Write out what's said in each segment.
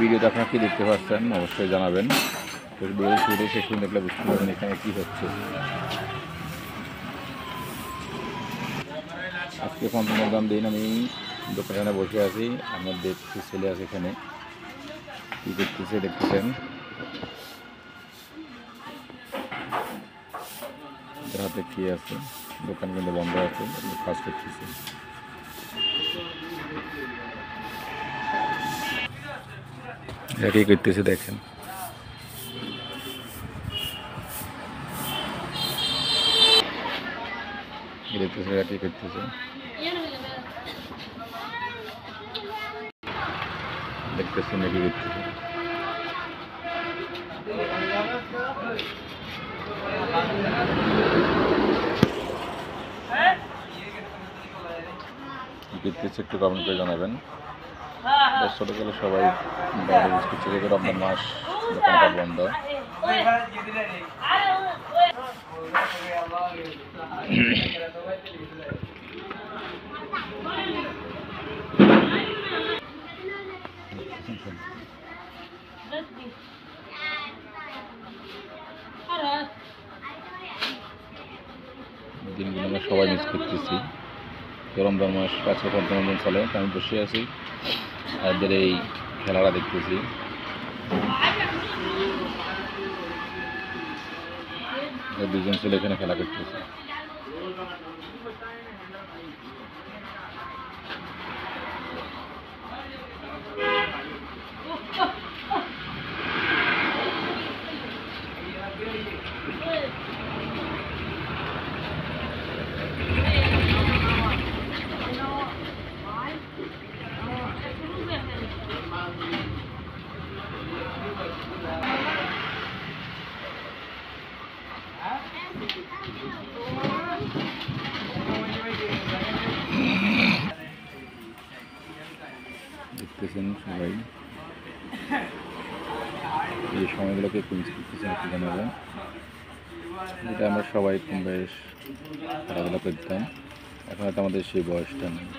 ভিডিওতে আপনারা কি দেখতে পাচ্ছেন অবশ্যই জানাবেন। ভিডিও শুরু শেষ পর্যন্ত দেখলে বুঝতে পারবেন এখানে কী হচ্ছে। আজকে পঞ্চম দিন আমি দোকানে বসে আছি। আমার দেখছি ছেলে আছে এখানে, কী দেখতেছে দেখতেছেন। হাতে কি আছে, দোকান কিন্তু বন্ধ আছে, কাজ করতেছে। কি করতেছে দেখেন। দেখতেছে কি করতেছে, দেখতেছে নাকি করতেছে। দেখতেছে একটু কমেন্ট করে জানাবেন। ছোটো গেলে সবাই বাইরে ইউজ করছে, যেহেতু রমজান মাস, দোকানপাট বন্ধ। দিনগুলো আমরা সবাই মিস করতেছি। রমজান মাস আজকে ৫ম দিন চলে, আমি বসে আছি এদের এই খেলাটা দেখতেছি। দুজন ছেলে এখানে খেলা করতেছে। দেখতেছেন সবাই, এই সময়গুলোকে একটু মিস করতেছেন একটু জানাবেন। যেটা আমরা সবাই কম বেশ খেলাধুলা করতাম, এখন হয়তো আমাদের সেই বয়সটা নেই।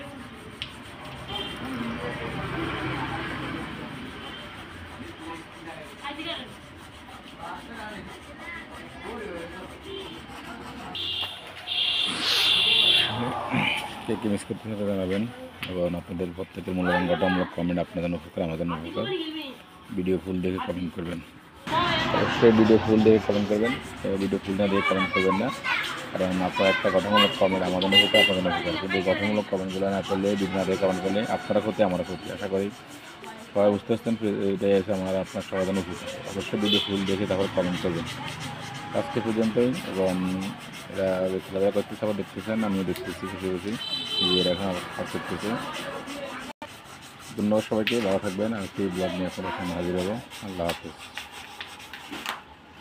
কে কে মিস করতে সেটা জানাবেন, এবং আপনাদের প্রত্যেকের মূল্যবান গঠনমূলক কমেন্ট আপনাদের উপকার আমাদের উপকার। ভিডিও ফুল দেখে কমেন্ট করবেন, অবশ্যই ভিডিও ফুল দেখে কমেন্ট করবেন। ভিডিও ফুল না দিয়ে কমেন্ট করবেন না, কারণ আপনার একটা গঠনমূলক কমেন্ট আমাদের উপকার, আপনাদের উপকার। কিন্তু এই গঠনমূলক কমেন্টগুলো না করলে, ভিডিও না দিয়ে কমেন্ট করলে আপনারা ক্ষতি আমারও ক্ষতি। আশা করি সবাই বুঝতে পারছেন, এটাই আছে আমার আপনার সবার জন্য উপকার। অবশ্যই ভিডিও ফুল দেখে তারপর কমেন্ট করবেন। আজকে পর্যন্তই, এবং এরা খেলাধুলা করতেছে, আবার দেখতেছেন, আমিও দেখতেছি খুশি খুশি এরা এখন কাজ করতেছে। ধন্যবাদ সবাইকে, ভালো থাকবেন। আর একটি ব্লগ নিয়ে আপনাদের সামনে হাজির হবো। আল্লাহ হাফিজ।